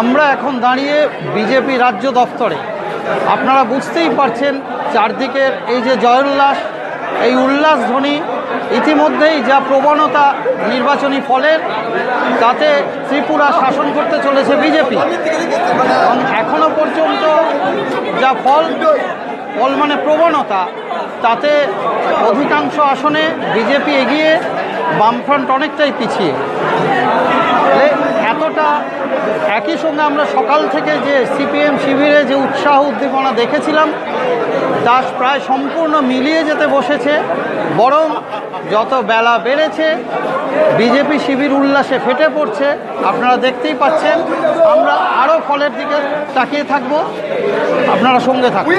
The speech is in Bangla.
আমরা এখন দাঁড়িয়ে বিজেপি রাজ্য দফতরে। আপনারা বুঝতেই পারছেন চারদিকের এই যে জয়োল্লাস, এই উল্লাসধ্বনি, ইতিমধ্যেই যা প্রবণতা নির্বাচনী ফলের, তাতে ত্রিপুরা শাসন করতে চলেছে বিজেপি। এবং এখনও পর্যন্ত যা ফল মানে প্রবণতা, তাতে অধিকাংশ আসনে বিজেপি এগিয়ে, বামফ্রন্ট অনেকটাই পিছিয়ে। এতটা একই সঙ্গে আমরা সকাল থেকে যে সিপিএম শিবিরে যে উৎসাহ উদ্দীপনা দেখেছিলাম, তা প্রায় সম্পূর্ণ মিলিয়ে যেতে বসেছে। বরং যত বেলা বেড়েছে বিজেপি শিবির উল্লাসে ফেটে পড়ছে। আপনারা দেখতেই পাচ্ছেন। আমরা আরও ফলের দিকে তাকিয়ে থাকবো, আপনারা সঙ্গে থাকুন।